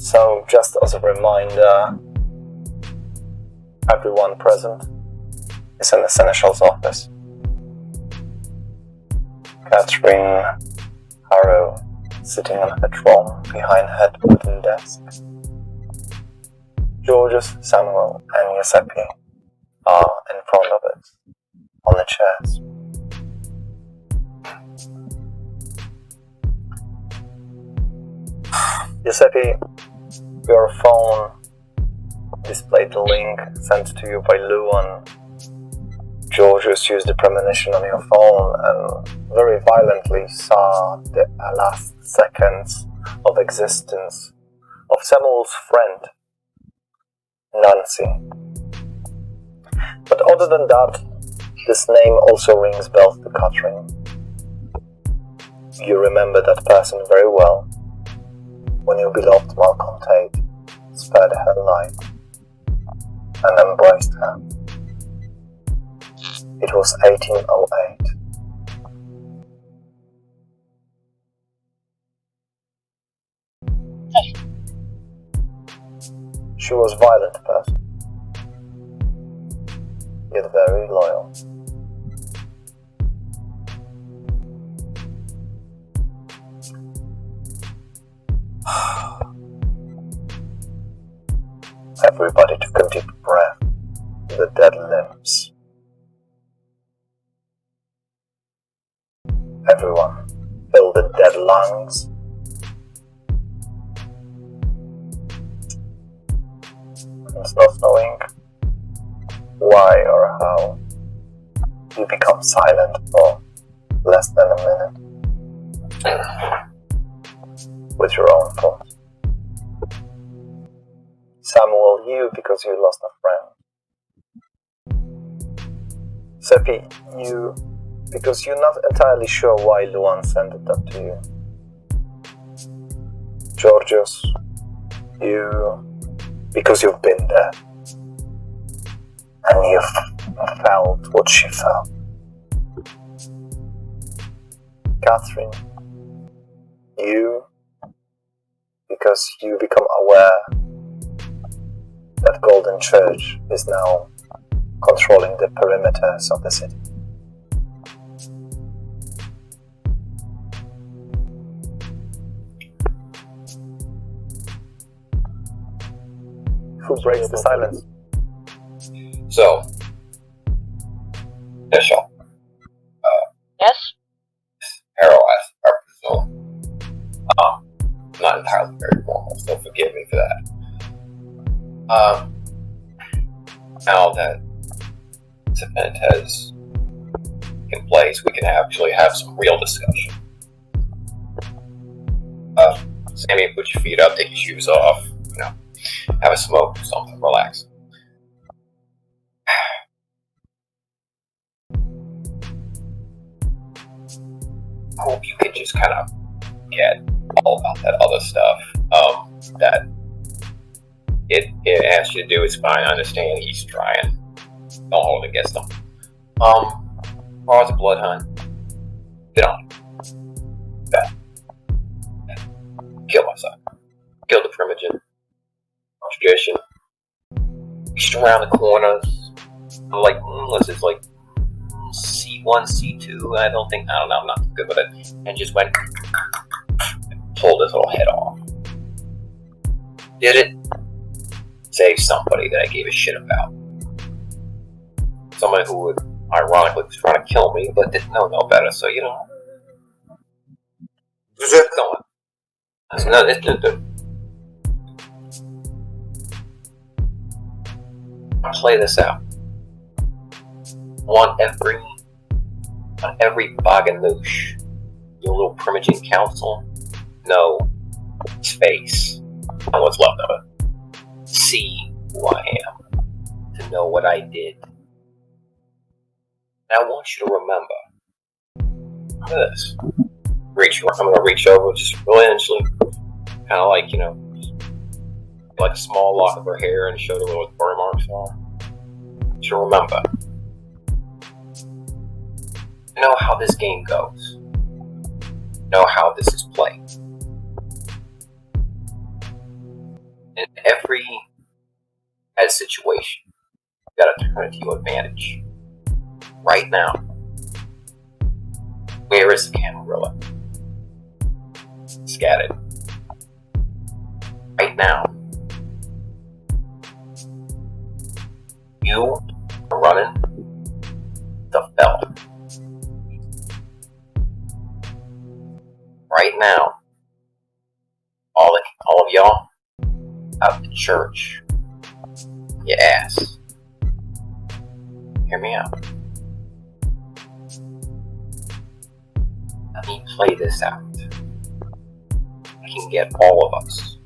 So, just as a reminder, everyone present is in the Seneschal's office. Katherine Harrow sitting on her throne behind her wooden desk. Giorgos, Samuel, and Giuseppe are in front of it, on the chairs. Giuseppe, your phone displayed the link sent to you by Luan. Giorgos used the premonition on your phone and very violently saw the last seconds of existence of Samuel's friend, Nancy. But other than that, this name also rings bells to Katherine. You remember that person very well when your beloved Malcolm Tate spared her life and embraced her. It was 1808. She was a violent person, yet very loyal. Everybody took a deep breath with the dead limbs. Everyone filled the dead lungs. And not knowing why or how, you become silent for less than a minute with your own thoughts. Samuel, you because you lost a friend. Seppi, you because you're not entirely sure why Luan sent it up to you. Giorgos, you because you've been there and you've felt what she felt. Katherine, you because you become aware that Golden Church is now controlling the perimeters of the city. Who breaks the silence? So, Michelle. Yes? Harold, I presume. Not entirely very formal, so forgive me for that. Now that this event has taken place, we can actually have some real discussion. Sammy, put your feet up, take your shoes off, have a smoke, something, relax. I hope you can just kind of get all about that other stuff that it asks you to do. Is fine, I understand he's trying. Don't hold it against him. As far as the blood hunt, get on it. That. Kill my son. Kill the primogen. Tradition. Reached around the corners. Like, unless it's like C1, C2, I don't know, I'm not good with it. And just went and pulled his little head off. Did it save somebody that I gave a shit about. Someone who would, ironically, was trying to kill me, but didn't know no better, so, Giuseppe? Go on. No, play this out. On every baganouche, your little primogen council, know its face and what's left of it. See who I am, to know what I did. And I want you to remember. Look at this. I'm gonna reach over just really initially, kind of like, like a small lock of her hair and show her where the burn marks are. To remember. Know how this game goes. Know how this is played. In every bad situation, you gotta turn it to your advantage. Right now. Where is the Camarilla? Scattered. Right now. You are running the bell. Right now. All of y'all out the church. Your ass. Hear me out. Let me play this out. I can get all of us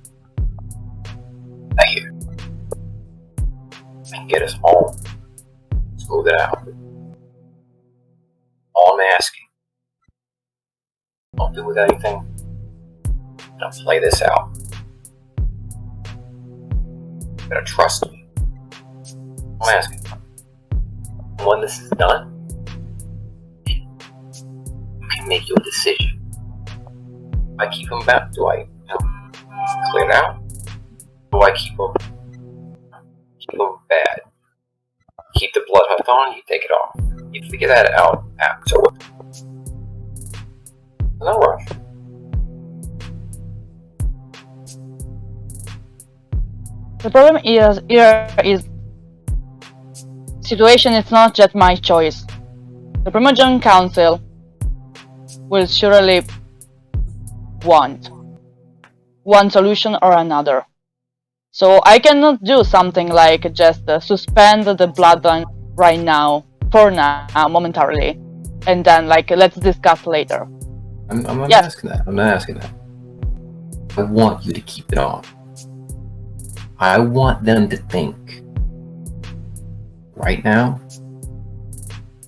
out here. I can get us home. Smooth it out. All I'm asking, don't do with anything. Now play this out. You gotta trust me. I'm asking. When this is done, you can make your decision. I keep them back. Do I clear it out? Do I keep them bad? Keep the blood hunt on, you take it off. You figure that out afterward. No rush. The problem is situation is not just my choice. The Primogen Council will surely want one solution or another. So I cannot do something like just suspend the bloodline right now, for now, momentarily, and then let's discuss later. I'm not asking that. I'm not asking that. I want you to keep it on. I want them to think. Right now,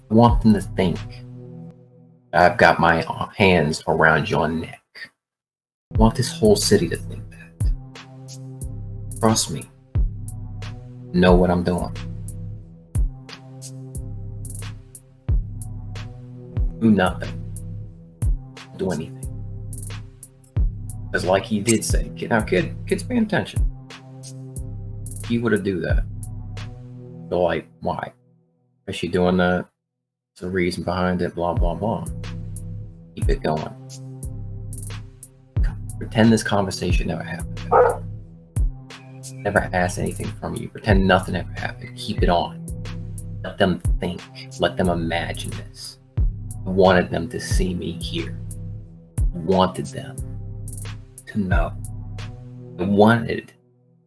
I want them to think I've got my hands around your neck. I want this whole city to think that. Trust me. Know what I'm doing. Do nothing. Do anything. Because like he did say, kids paying attention. He would have do that. So why? Is she doing that? There's a reason behind it, blah, blah, blah. Keep it going. Pretend this conversation never happened. Never asked anything from you. Pretend nothing ever happened. Keep it on. Let them think. Let them imagine this. I wanted them to see me here. I wanted them to know. I wanted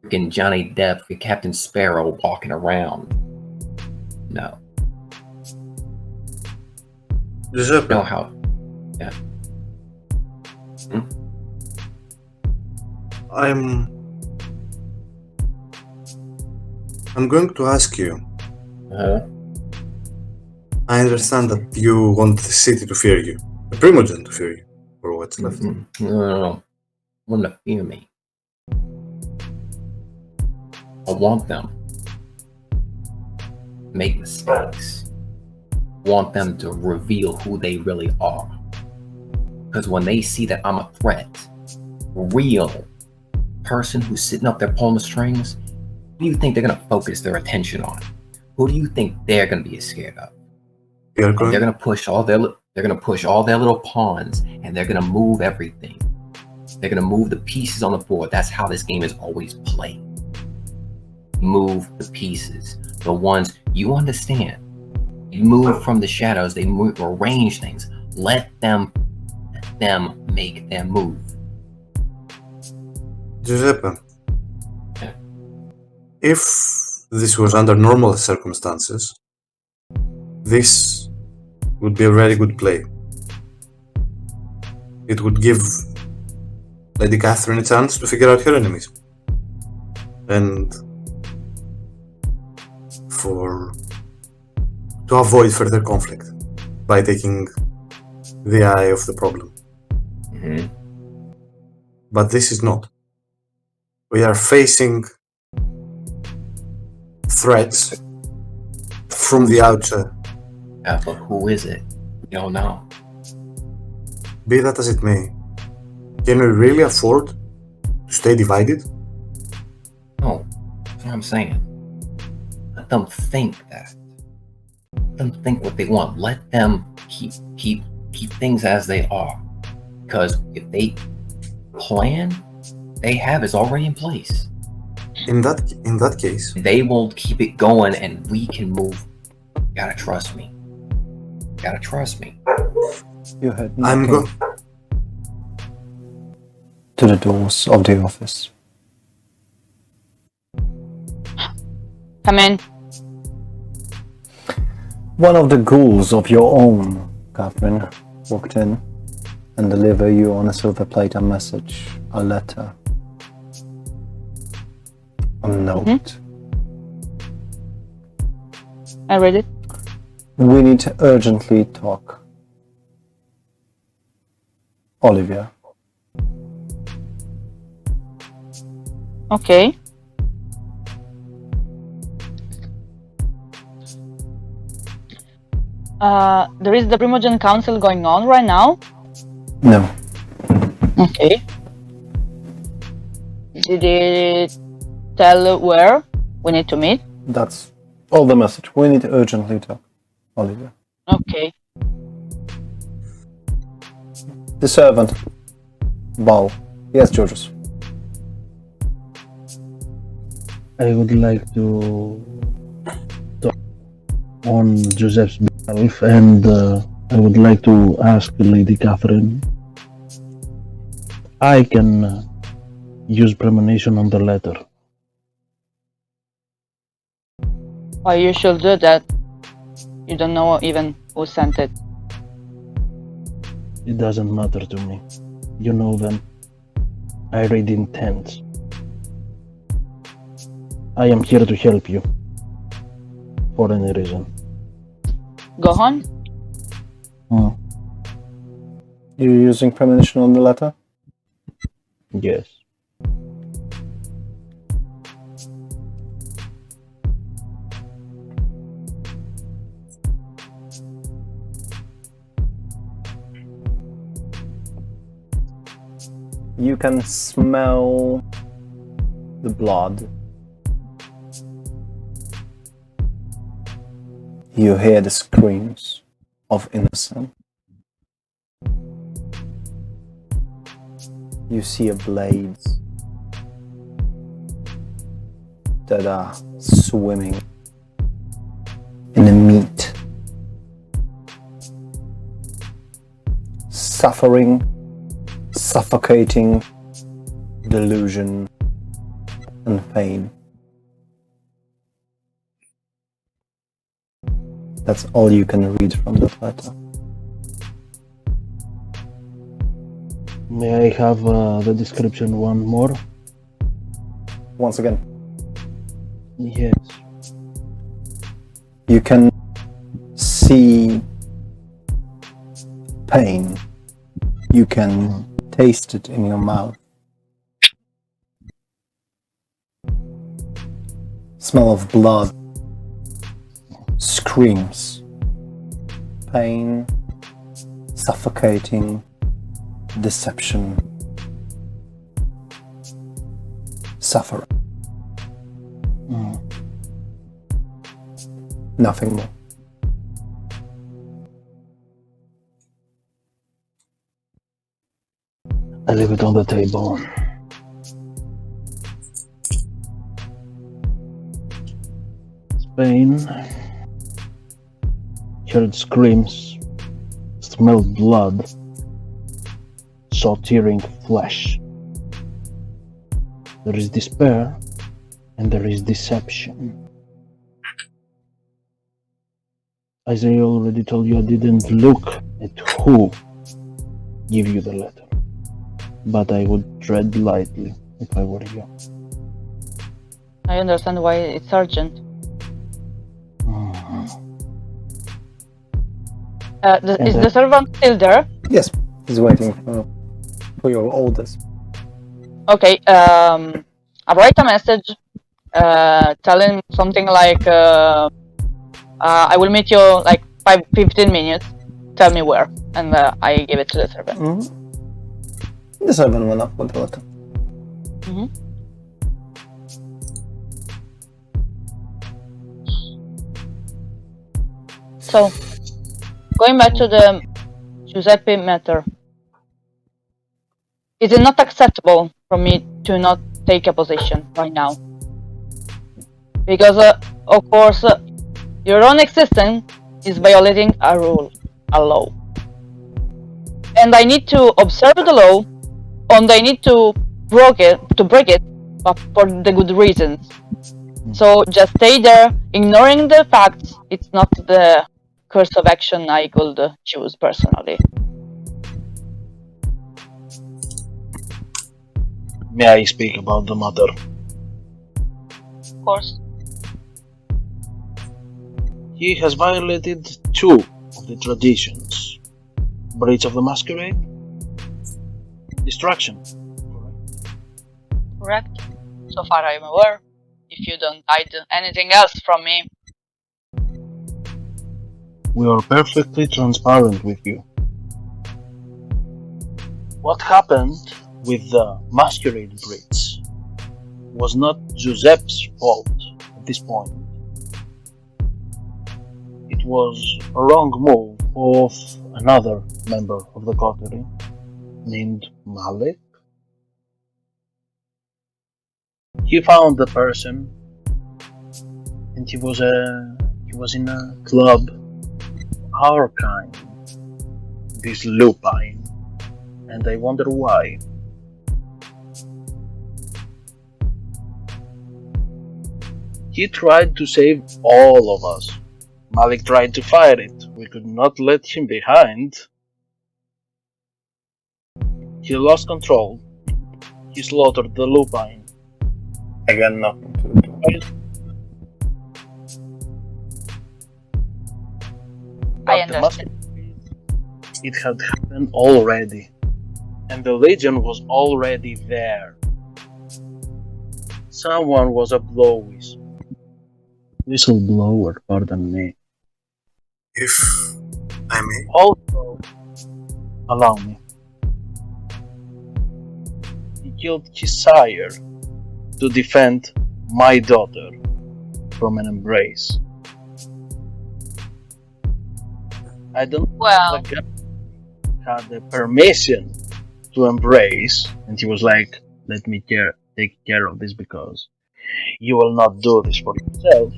freaking Johnny Depp, Captain Sparrow walking around. No. Giuseppe. Know how? Yeah. I'm going to ask you. Uh-huh. I understand that you want the city to fear you, the Primogen to fear you, or what's left. No. Want to fear me. I want them to make mistakes. Want them to reveal who they really are. Because when they see that I'm a threat, real person who's sitting up there pulling the strings, who do you think they're going to focus their attention on? Who do you think they're going to be scared of? They're going to push all their little pawns, and they're going to move everything. They're going to move the pieces on the board. That's how this game is always played. Move the pieces, the ones you understand. You move from the shadows. They move, arrange things. Let them make their move. Giuseppe, if this was under normal circumstances, this would be a very good play. It would give Lady Katherine a chance to figure out her enemies. And to avoid further conflict by taking the eye of the problem. Mm-hmm. But this is not. We are facing threats from the outside. Yeah, but who is it? You don't know. Be that as it may, can we really afford to stay divided? what I'm saying. Let them think that. Let them think what they want. Let them keep things as they are. Because if they plan, they have is already in place. In that case, They will keep it going, and we can move. You gotta trust me. Gotta trust me. You heard I'm knocking to the doors of the office. Come in. One of the ghouls of your own, Katherine, walked in and delivered you on a silver plate a message, a letter, a note. I read it. We need to urgently talk. Olivia. Okay. There is the Primogen Council going on right now. No. Okay. Did it tell where we need to meet? That's all the message. We need to urgently talk. Olivia. Okay. The servant. Bow. Yes, Giorgos. I would like to talk on Giuseppe's behalf, and I would like to ask Lady Katherine. I can use premonition on the letter. Why you should do that? You don't know even who sent it. It doesn't matter to me. You know them. I read intent. I am here to help you. For any reason. Go on. You're using premonition on the letter? Yes. You can smell the blood. You hear the screams of innocence. You see blades that are swimming in the meat, suffering, suffocating delusion and pain. That's all you can read from that letter. May I have the description one more? Once again, Yes. you can see pain. You can taste it in your mouth. Smell of blood. Screams. Pain. Suffocating. Deception. Suffering. Nothing more. I leave it on the table. Spain. Heard screams. Smelled blood. Saw tearing flesh. There is despair and there is deception. As I already told you, I didn't look at who gave you the letter, but I would tread lightly if I were you. I understand why it's urgent. Is the servant still there? Yes, he's waiting for your orders. Okay, I write a message telling something like I will meet you like 15 minutes, tell me where, and I give it to the servant. The servant went up with the letter. So, going back to the Giuseppe matter, it is not acceptable for me to not take a position right now. Because, of course, your own existence is violating a rule, a law. And I need to observe the law, and I need to break it, but for the good reasons. So just stay there, ignoring the facts. It's not the course of action I could choose personally. May I speak about the matter? Of course. He has violated two of the traditions. Breach of the Masquerade, destruction. Correct. So far I'm aware. If you don't hide anything else from me. We are perfectly transparent with you. What happened with the Masquerade breach was not Giuseppe's fault at this point. It was a wrong move of another member of the Katherine named Malik. He found the person, and he was in a club, our kind, this lupine, and I wonder why. He tried to save all of us. Malik tried to fight it. We could not let him behind. He lost control. He slaughtered the lupine. Again, nothing to do. I But the understand. It had happened already, and the Legion was already there. Someone was a whistleblower, pardon me. If I may. Also, allow me. He killed his sire to defend my daughter from an embrace. I don't Well, know if the guy had the permission to embrace, and he was like, let me take care of this because you will not do this for yourself.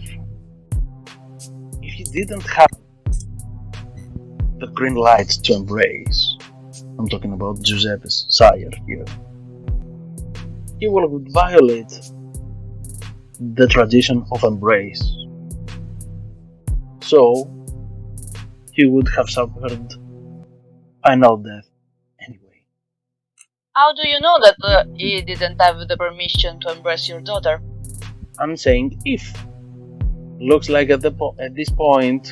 If he didn't have the green light to embrace, I'm talking about Giuseppe's sire here, he would violate the tradition of embrace. So, he would have suffered final death anyway. how do you know that he didn't have the permission to embrace your daughter? I'm saying if. Looks like at this point,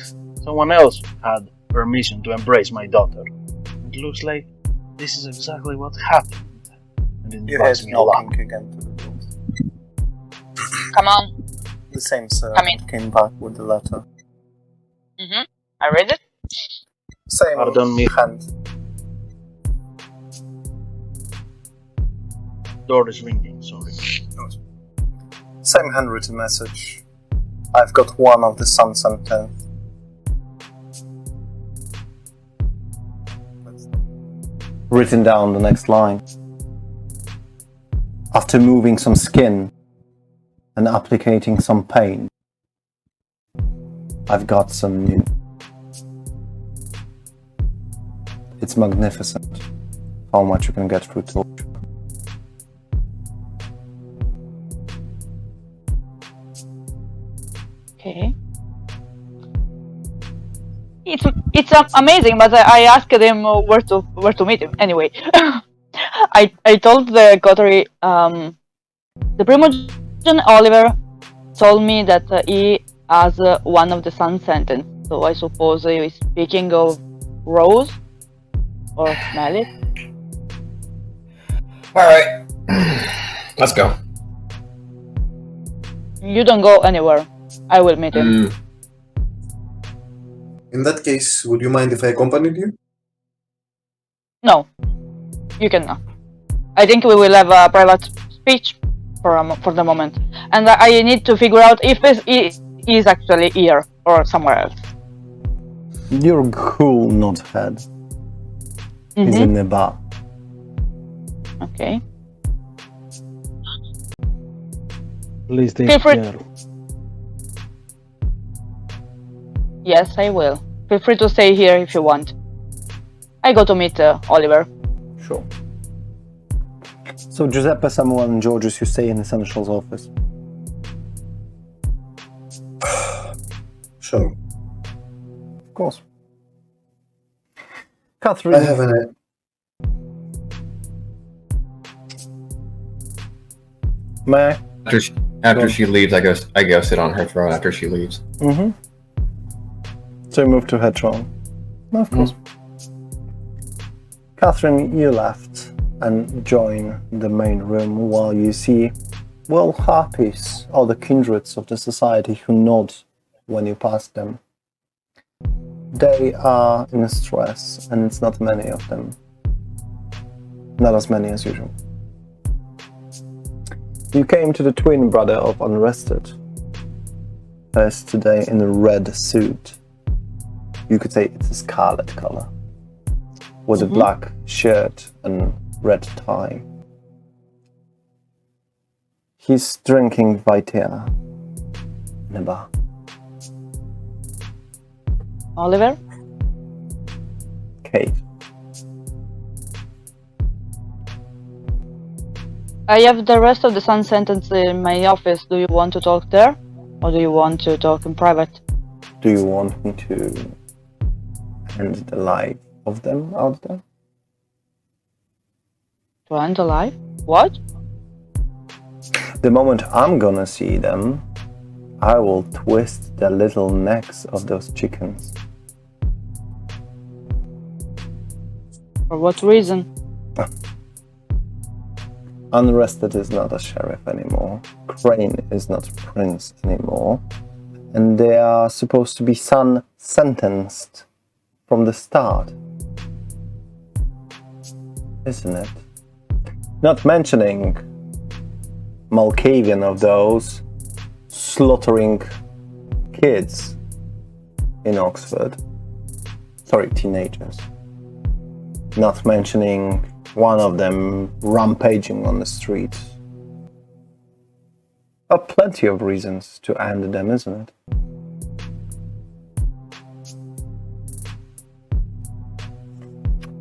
someone else had permission to embrace my daughter. It looks like this is exactly what happened. And it You bugs heard me a lot. knocking again to the door. Come on. The same Come in. servant came back with the letter. I read it. Same Pardon me. hand. Door is ringing, sorry. Same handwritten message. I've got one of the sun sentence. Written down the next line. After moving some skin and applicating some pain, I've got some new. It's magnificent how much you can get through torture. Okay. It's amazing, but I asked him where to meet him. Anyway, I told the coterie the Primogen Oliver told me that he has one of the sun sentence. So I suppose he is speaking of Rose or Smelly. Alright. Let's go. You don't go anywhere. I will meet him. In that case, would you mind if I accompanied you? No, you cannot. I think we will have a private speech for the moment, and I need to figure out if he is actually here or somewhere else. Your ghoul not head is in the bar. Okay. Please take Feel free- care. Yes, I will. Feel free to stay here if you want. I go to meet Oliver. Sure. So Giuseppe, Samuel, and Giorgos, you stay in Essential's office. Sure. Of course. Katherine. I have an. May I? After she leaves, I go sit on her throne after she leaves. Mm-hmm. So you move to her throne. No, of course. Katherine, you left and join the main room while you see, well, harpies, or the kindreds of the society who nod when you pass them. They are in stress, and it's not many of them. Not as many as usual. You came to the twin brother of Unrested. First today in a red suit. You could say it's a scarlet color. With a black shirt and red tie. He's drinking Vitea in a bar. Oliver? Kate. I have the rest of the Sun sentence in my office. Do you want to talk there? Or do you want to talk in private? Do you want me to end the life of them out there? To end alive? What? The moment I'm gonna see them, I will twist the little necks of those chickens. For what reason? Unrested is not a sheriff anymore. Crane is not prince anymore. And they are supposed to be Sun sentenced from the start. Isn't it? Not mentioning Malkavian of those slaughtering kids in Oxford. Sorry, teenagers. Not mentioning one of them rampaging on the street. Plenty of reasons to end them, isn't it?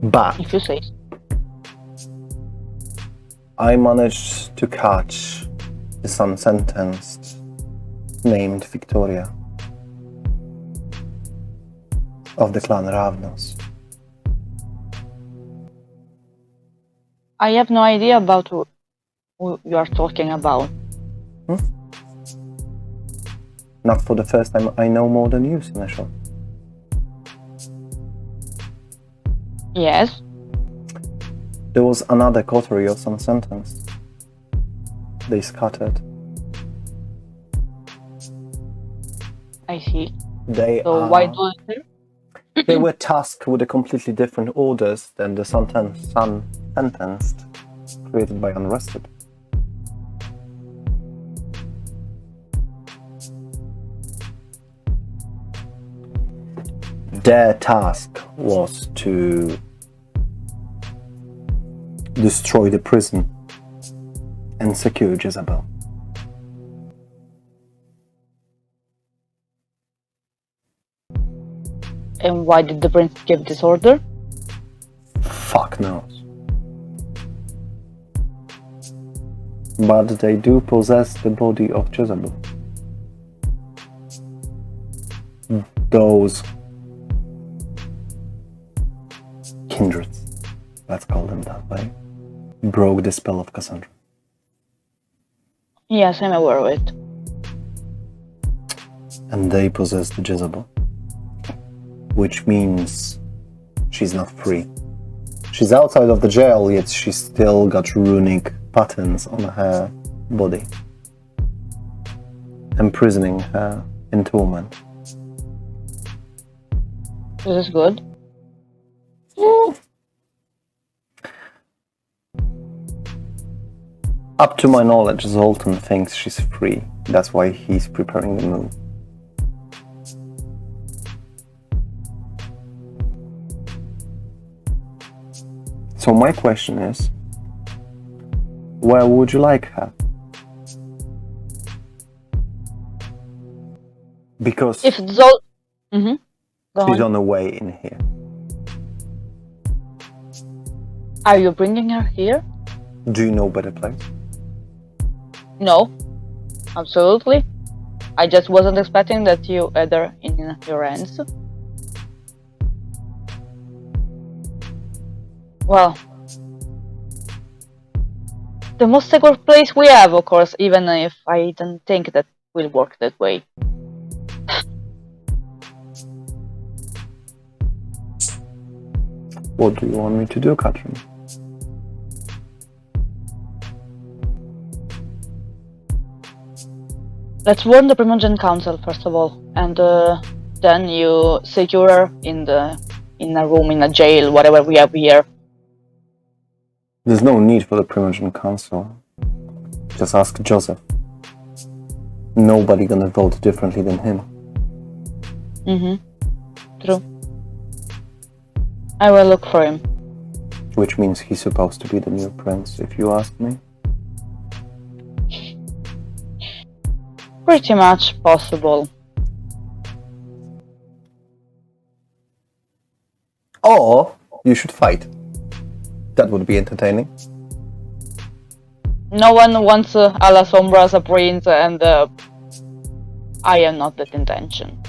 But If you say. I managed to catch the Sun sentenced named Victoria of the clan Ravnos. I have no idea about who you are talking about. Not for the first time, I know more than you, Seneschal. Yes? There was another coterie of Sun sentenced. They scattered. I see. They So why do I They were tasked with a completely different orders than the Sun sentenced, created by Unrested. Their task was to destroy the prison and secure Jezebel. And why did the prince give this order? Fuck knows. But they do possess the body of Jezebel. Those kindreds, let's call them that way, broke the spell of Cassandra. Yes, I'm aware of it. And they possess the Jezebel. Which means she's not free. She's outside of the jail, yet she's still got runic patterns on her body, imprisoning her in torment. This is good. Up to my knowledge, Zoltan thinks she's free. That's why he's preparing the move. So my question is, where would you like her? Because If Zol... Mm-hmm. Go she's on. on the way in here. Are you bringing her here? Do you know better place? No. Absolutely. I just wasn't expecting that you had her in your hands. Well, the most secure place we have, of course, even if I don't think that will work that way. What do you want me to do, Katherine? Let's warn the Primogen Council first of all, and then you secure her in a room, in a jail, whatever we have here. There's no need for the Primogen Council. Just ask Joseph. Nobody gonna vote differently than him. True. I will look for him. Which means he's supposed to be the new prince, if you ask me. Pretty much possible. Or you should fight. That would be entertaining. No one wants a la Sombra as a prince, and I am not that intention.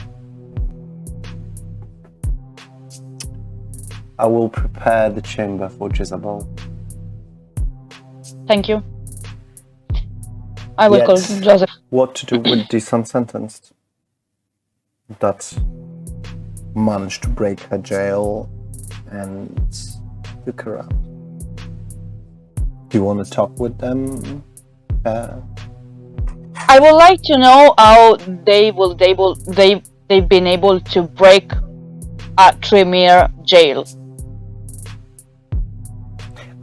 I will prepare the chamber for Jezebel. Thank you. I will Yet, call Joseph. What to do with the unsentenced that managed to break her jail and took her out? Do you want to talk with them? I would like to know how they've been able to break a Tremere jail.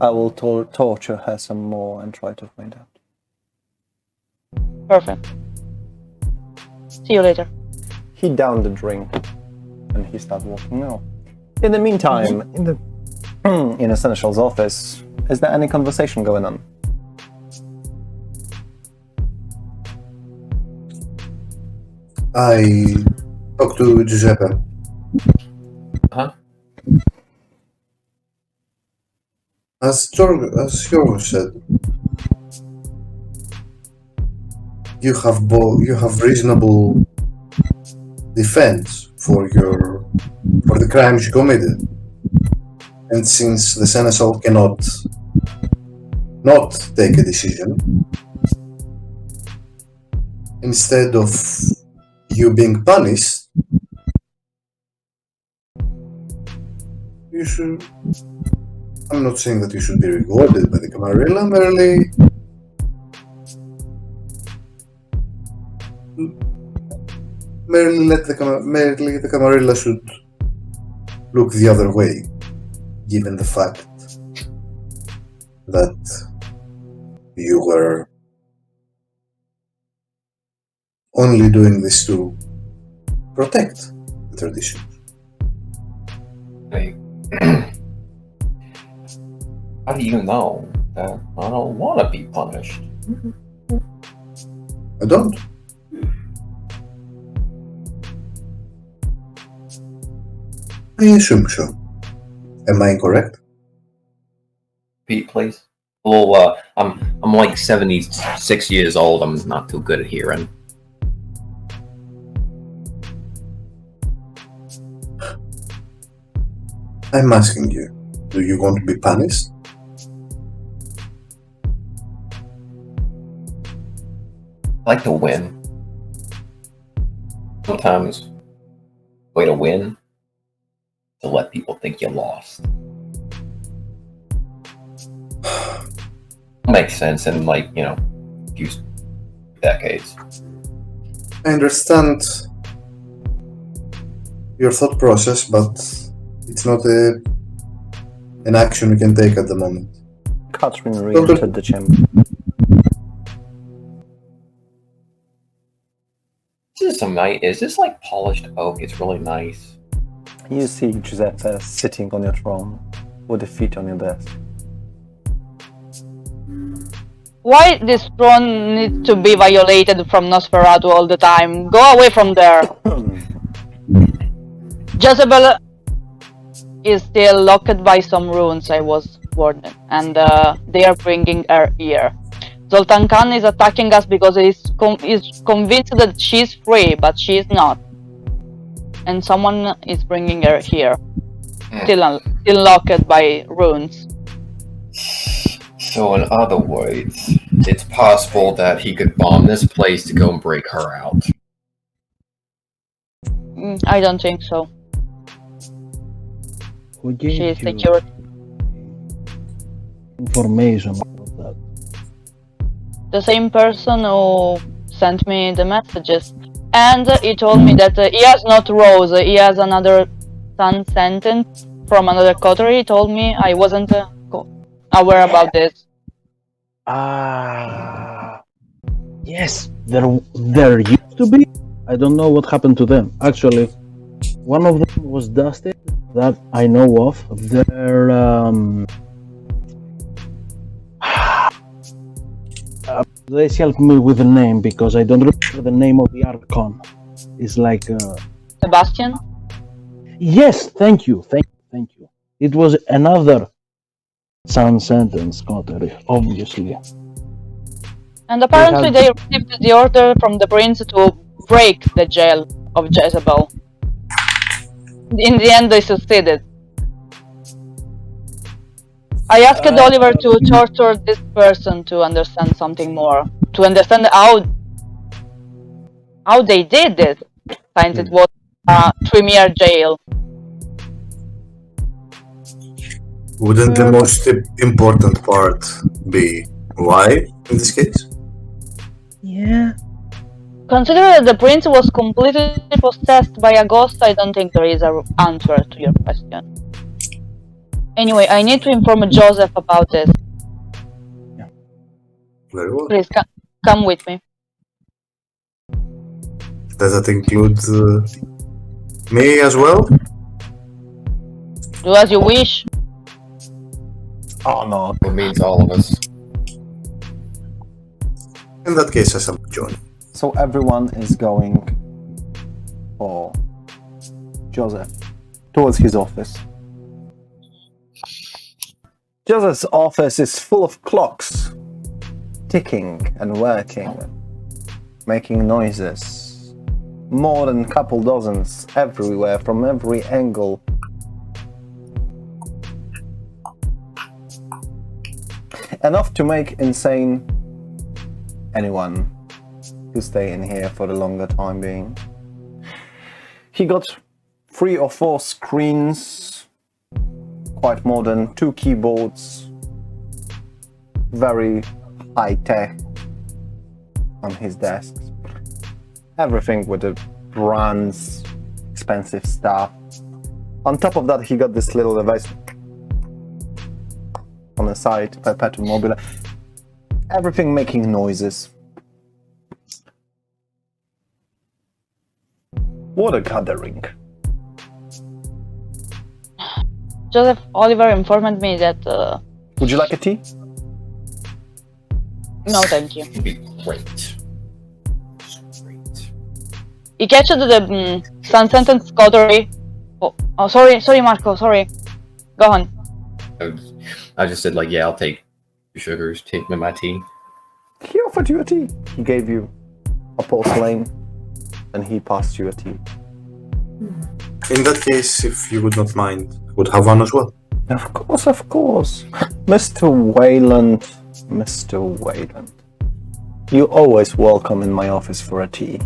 I will torture her some more and try to find out. Perfect. See you later. He downed the drink and he started walking out. In the meantime, in the Seneschal's office, is there any conversation going on? I talked to Giuseppe. Huh? As Giorgos said, you have reasonable defense for the crimes you committed, and since the Seneschal cannot not take a decision, instead of you being punished, you should. I'm not saying that you should be rewarded by the Camarilla, merely the Camarilla should look the other way, given the fact that you were only doing this to protect the tradition. Hey. How do you know that I don't want to be punished? I don't. I assume so. Am I incorrect? Pete, please. Well, I'm like 76 years old. I'm not too good at hearing. I'm asking you, do you want to be punished? I like to win. Sometimes, the way to win, to let people think you lost. Makes sense in a few decades. I understand your thought process, but it's not an action we can take at the moment. Katherine re-entered the chamber. Is this like polished oak? It's really nice. You see Giuseppe sitting on your throne with the feet on your desk. Why this throne needs to be violated from Nosferatu all the time? Go away from there. Jezebel is still locked by some runes, I was warned, and they are bringing her here. Zoltan Khan is attacking us because he's convinced that she's free, but she's not. And someone is bringing her here. Still locked by runes. So in other words, it's possible that he could bomb this place to go and break her out. I don't think so. Who gave She is you secured. information about that? The same person who sent me the messages. And he told me that he has not Rose, he has another sun sentence from another coterie. He told me I wasn't aware about this. Yes, there used to be. I don't know what happened to them. Actually, one of them was dusted. That I know of. Please help me with the name because I don't remember the name of the Archon. It's like Sebastian? Yes, thank you. It was another sun sentence coterie, obviously. And apparently they received the order from the prince to break the jail of Jezebel. In the end they succeeded. I asked Oliver to torture this person to understand something more. To understand how they did this, since it was a 3-year jail. Wouldn't the most important part be why in this case? Yeah. Considering that the prince was completely possessed by a ghost, I don't think there is an answer to your question. Anyway, I need to inform Joseph about this. Yeah. Very well. Please, come with me. Does that include me as well? Do as you wish. Oh no. It means all of us. In that case, I shall join. So everyone is going for Joseph towards his office. Joseph's office is full of clocks, ticking and working, making noises. More than a couple dozens everywhere from every angle. Enough to make insane anyone who stay in here for the longer time being. He got 3 or 4 screens, quite modern, 2 keyboards, very high tech on his desk. Everything with the brands, expensive stuff. On top of that, he got this little device on the side, Perpetuum mobile. Everything making noises. What a gathering. Joseph Oliver informed me that... Would you like a tea? No, thank you. It'd be great. Great. He catched the sun sentence coterie. Oh, sorry, Marco, sorry. Go on. I just said, like, yeah, I'll take 2 sugars, take me my tea. He offered you a tea. He gave you a porcelain and he passed you a tea. In that case, if you would not mind, would have one as well. Of course. Mr. Wayland. You're always welcome in my office for a tea.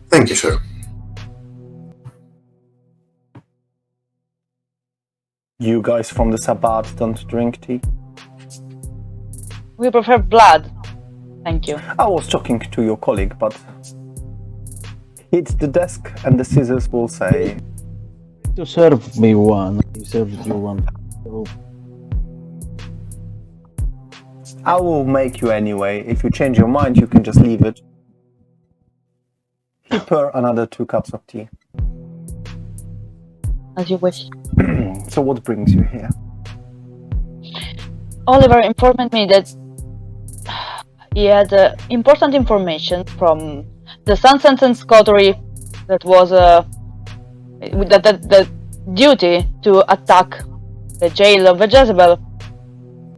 Thank you, sir. You guys from the Sabbat don't drink tea? We prefer blood. Thank you. I was talking to your colleague, but hit the desk and the scissors will say... To serve me one. I served you one. So, I will make you anyway. If you change your mind, you can just leave it. He poured another 2 cups of tea. As you wish. So what brings you here? Oliver informed me that he had important information from the Sun Sentence Coterie that was the duty to attack the jail of Jezebel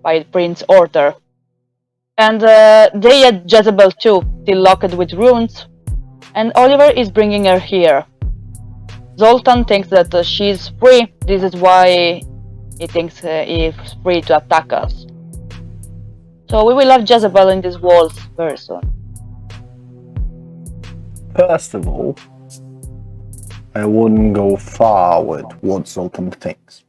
by Prince Orther. And they had Jezebel too, still locked with runes, and Oliver is bringing her here. Zoltan thinks that she's free, this is why he thinks he's free to attack us. So we will have Jezebel in these walls very soon. First of all, I wouldn't go far with what Zoltan thinks.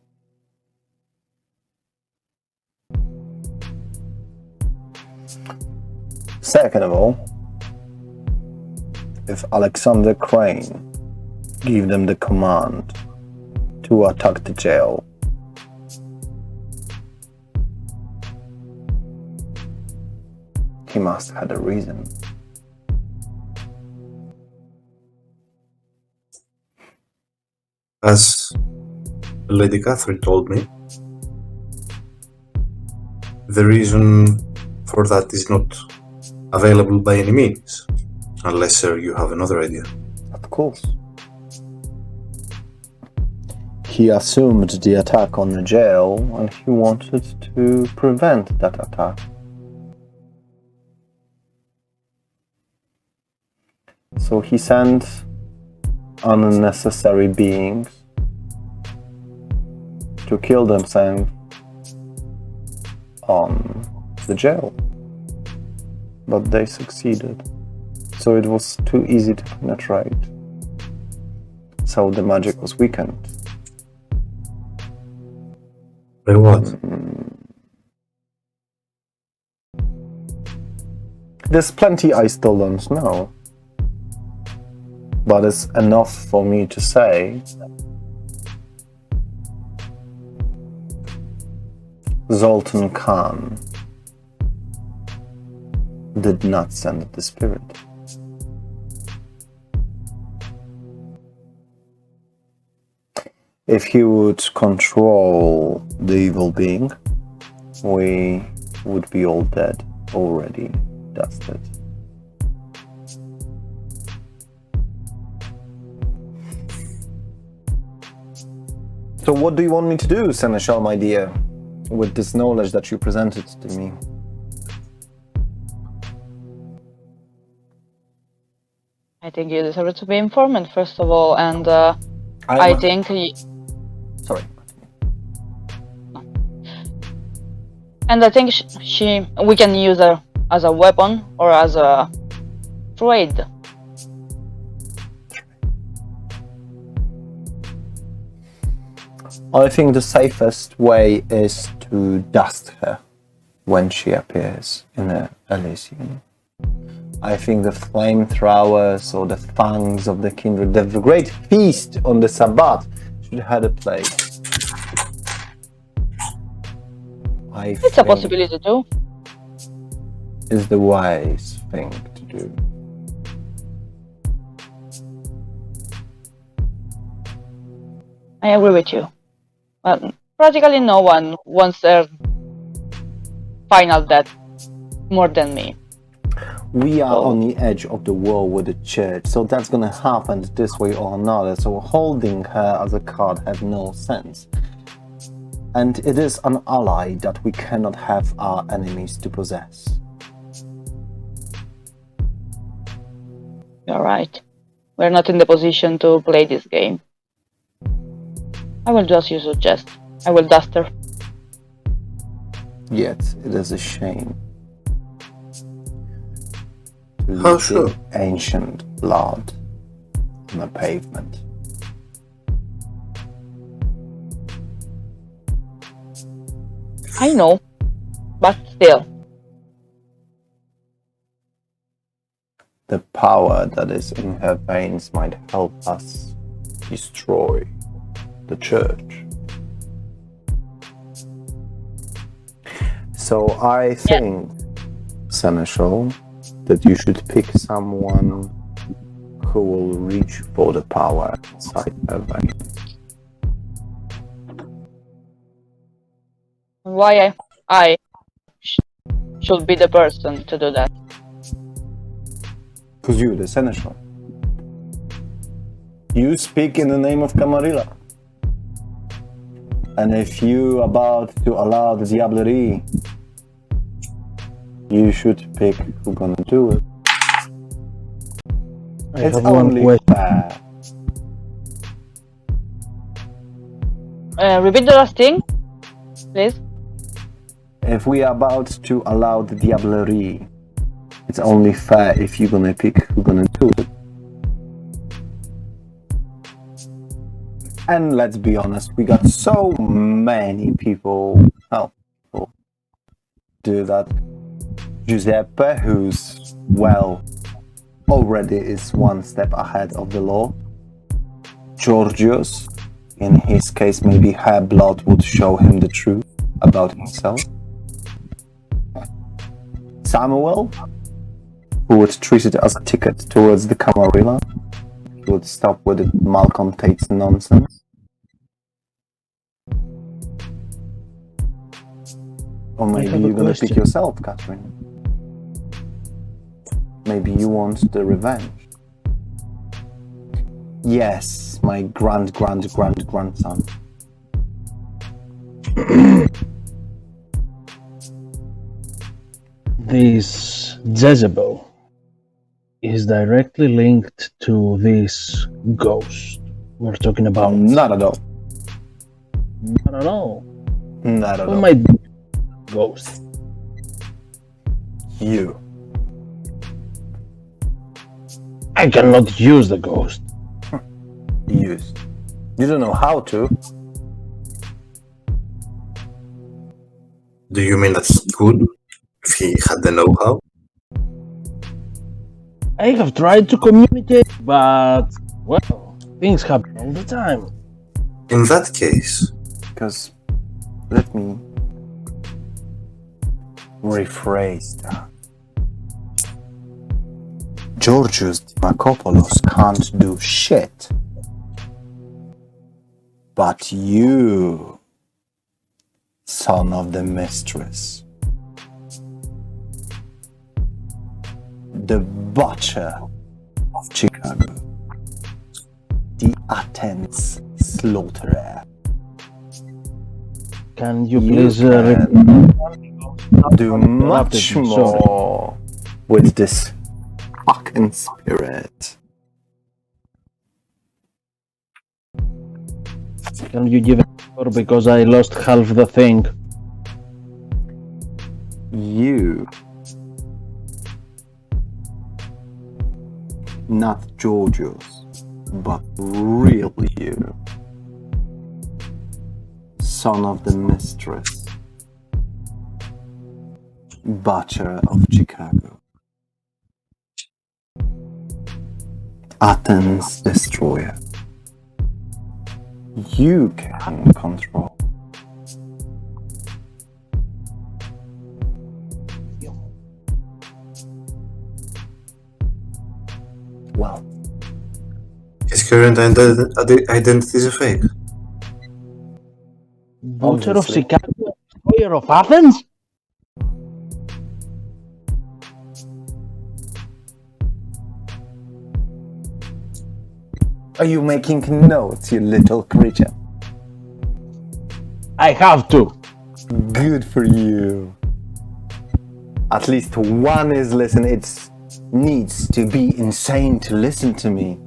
Second of all, if Alexander Crane gave them the command to attack the jail, he must have a reason. As Lady Catherine told me, the reason for that is not available by any means, unless, sir, you have another idea. Of course. He assumed the attack on the jail and he wanted to prevent that attack. So he sent unnecessary beings to kill themselves on the jail. But they succeeded. So it was too easy to penetrate. So the magic was weakened. By what? There's plenty I still don't know. But it's enough for me to say Zoltan Khan did not send the spirit. If he would control the evil being, we would be all dead already. Dusted. So what do you want me to do, Seneschal, my dear, with this knowledge that you presented to me? I think you deserve to be informed, first of all, and I think... Sorry. And I think we can use her as a weapon or as a trade. I think the safest way is to dust her when she appears in the Elysium. I think the flamethrowers or the fangs of the kindred, the great feast on the Sabbath, should have a place. It's a possibility too. Is the wise thing to do. I agree with you. Well, practically no one wants their final death more than me. We are on the edge of the war with the church, so that's gonna happen this way or another, so holding her as a card has no sense. And it is an ally that we cannot have our enemies to possess. You're right. We're not in the position to play this game. I will do as you suggest. I will dust her. Yet, it is a shame to How leave so? the ancient blood on the pavement. I know, but still. The power that is in her veins might help us destroy the church. So I think, Seneschal, that you should pick someone who will reach for the power inside her veins. Why I should be the person to do that? Because you're the seneschal. You speak in the name of Camarilla. And if you about to allow the diablerie, you should pick who's gonna do it. It's have one only question. fair. Repeat the last thing, please. If we are about to allow the diablerie, it's only fair if you're gonna pick who's gonna do it. And let's be honest, we got so many people do that. Giuseppe, who's, well, already is one step ahead of the law. Giorgos, in his case, maybe her blood would show him the truth about himself. Samuel, who would treat it as a ticket towards the Camarilla. He would stop with the Malcolm Tate's nonsense. Or maybe have a you're gonna pick question. yourself, Katherine. Maybe you want the revenge. Yes, my grandson. This Jezebel is directly linked to this ghost we're talking about. Not at all. Not at all. Not at Who all. might be ghost? You. I cannot use the ghost. Use. You don't know how to. Do you mean that's good? If he had the know-how? I have tried to communicate, but, well, things happen all the time. In that case, Because, let me rephrase that. Georgios Dimakopoulos can't do shit. But you, son of the mistress, the butcher of Chicago, the Athens slaughterer, Can you you please can repeat? do much more with this fucking spirit. Can you give it more because I lost half the thing? You, not Georgios, but real you, son of the mistress, butcher of Chicago, Athens destroyer. You can control. Well, his current identity is a fake. Butcher of Obviously. Chicago, destroyer of Athens? are you making notes, you little creature? I have to. Good for you. At least one is listening. It needs to be insane to listen to me.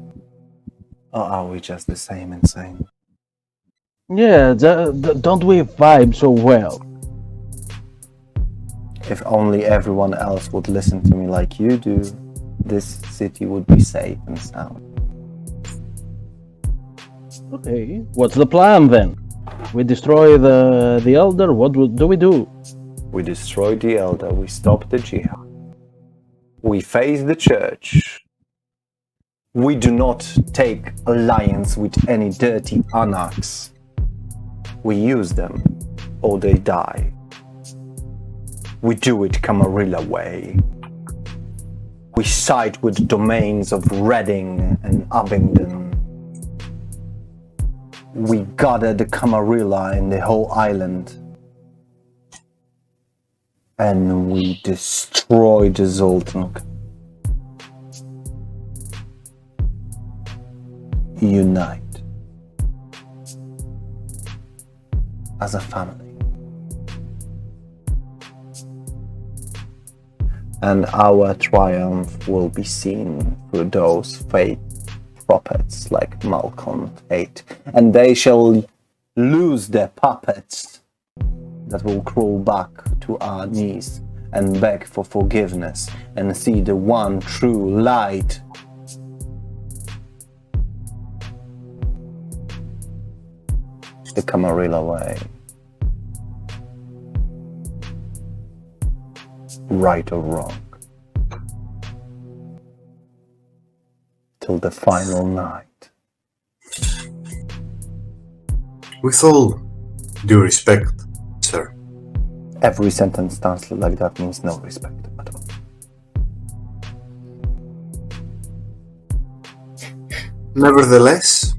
Or are we just the same insane? Yeah, don't we vibe so well? If only everyone else would listen to me like you do, this city would be safe and sound. Okay, what's the plan then? We destroy the Elder, what do we do? We destroy the Elder, we stop the jihad. We face the church. We do not take alliance with any dirty anarchs. We use them, or they die. We do it Camarilla way. We side with domains of Reading and Abingdon. We gather the Camarilla in the whole island. and we destroy the Zoltan. Unite as a family. And our triumph will be seen through those fake puppets like Malcolm 8. And they shall lose their puppets that will crawl back to our knees and beg for forgiveness and see the one true light. The Camarilla way. Right or wrong. Till the final night. With all due respect, sir. Every sentence translated like that means no respect at all. Nevertheless,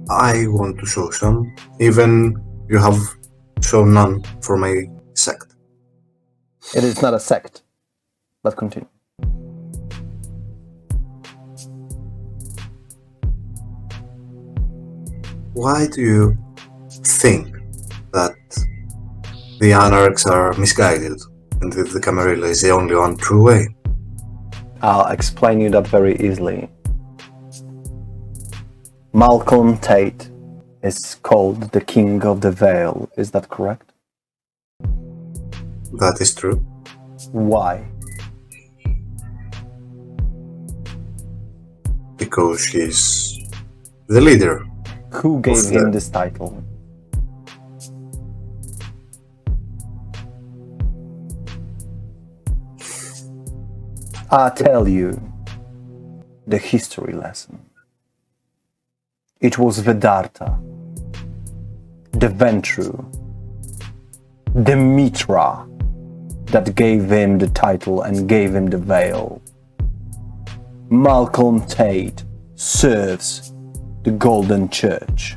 I want to show some, even you have shown none for my sect. It is not a sect, but continue. Why do you think that the anarchs are misguided and that the Camarilla is the only one true way? I'll explain you that very easily. Malcolm Tate is called the King of the Vale, is that correct? That is true. Why? Because he's the leader. Who gave Of him the- this title? I'll tell you the history lesson. It was Vedanta, the Ventru, the Mitra that gave him the title and gave him the veil. Malcolm Tate serves the Golden Church.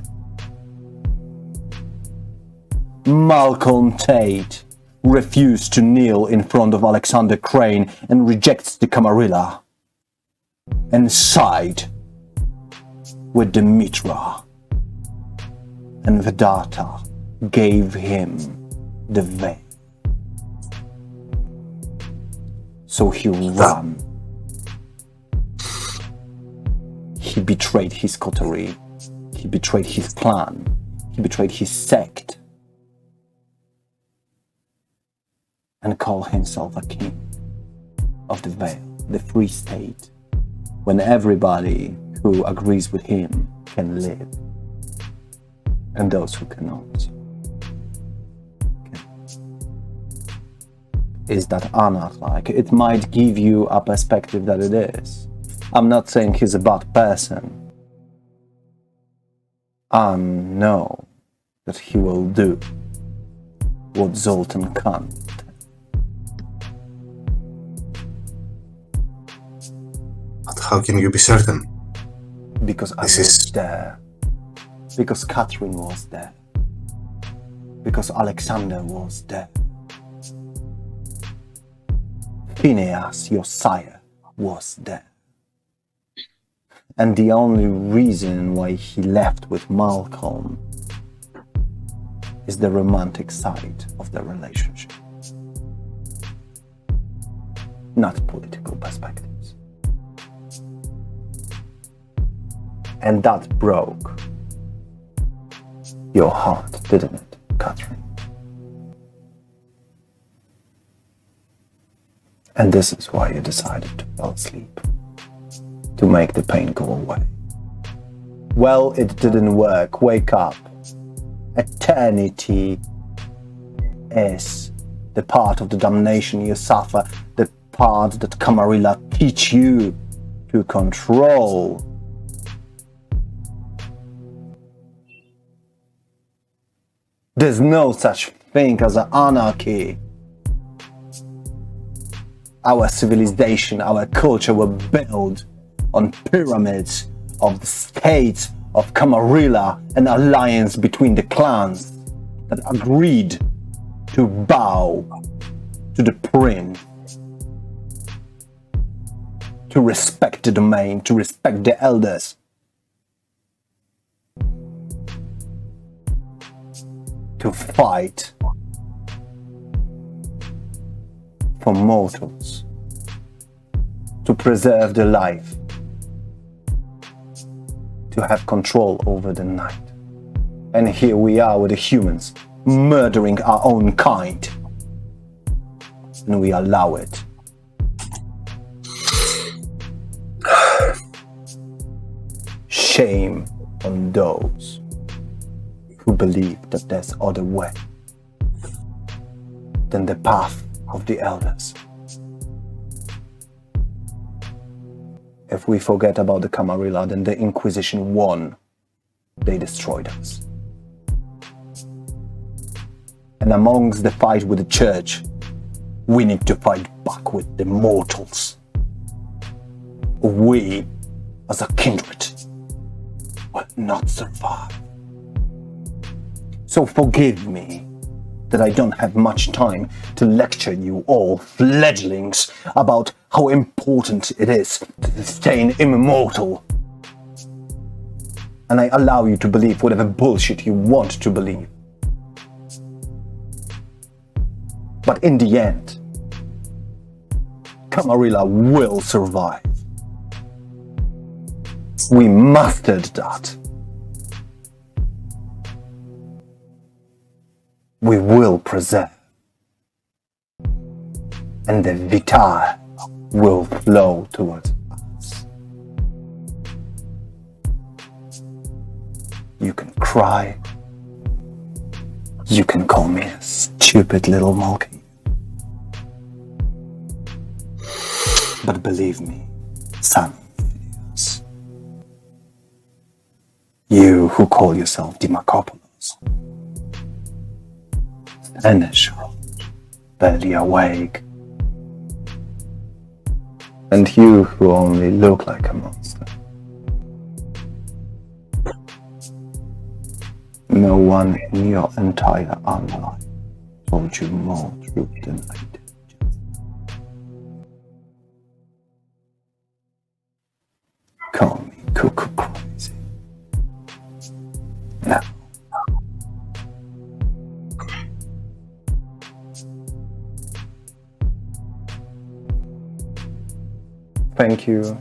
Malcolm Tate refused to kneel in front of Alexander Crane and rejects the Camarilla and side with the Mitra. And Vedanta gave him the veil. So he ran. He betrayed his coterie. He betrayed his clan. He betrayed his sect. And called himself a king of the Vale, the free state, when everybody who agrees with him can live, and those who cannot can. Is that anarch-like? It might give you a perspective that it is. I'm not saying he's a bad person. I know that he will do what Zoltan can't. But how can you be certain? Because I This was is- there. Because Katherine was there. Because Alexander was there. Phineas, your sire, was there. And the only reason why he left with Malcolm is the romantic side of the relationship, not political perspectives. And that broke your heart, didn't it, Katherine? And this is why you decided to fall asleep, to make the pain go away. Well, it didn't work. Wake up. Eternity is the part of the damnation you suffer, the part that Camarilla teach you to control. There's no such thing as an anarchy. Our civilization, our culture were built on pyramids of the states of Camarilla, an alliance between the clans that agreed to bow to the prince, to respect the domain, to respect the elders. To fight for mortals, to preserve the life, to have control over the night. And here we are with the humans, murdering our own kind. And we allow it. Shame on those who believe that there's other way than the path of the elders. If we forget about the Camarilla, then the Inquisition won. They destroyed us. And amongst the fight with the church, we need to fight back with the mortals. We, as a kindred, will not survive. So forgive me that I don't have much time to lecture you all fledglings about how important it is to stay immortal. And I allow you to believe whatever bullshit you want to believe. But in the end, Camarilla will survive. We mastered that. We will preserve. And the Vitae will flow towards us. You can cry. You can call me a stupid little monkey. But believe me, son of Phineas, you who call yourself Dimacopoulos, Seneschal, barely awake, and you who only look like a monster. No one in your entire life told you more truth than I did. Call me cuckoo crazy. Now. Thank you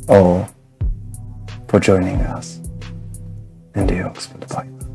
all for joining us in the Oxford Bible.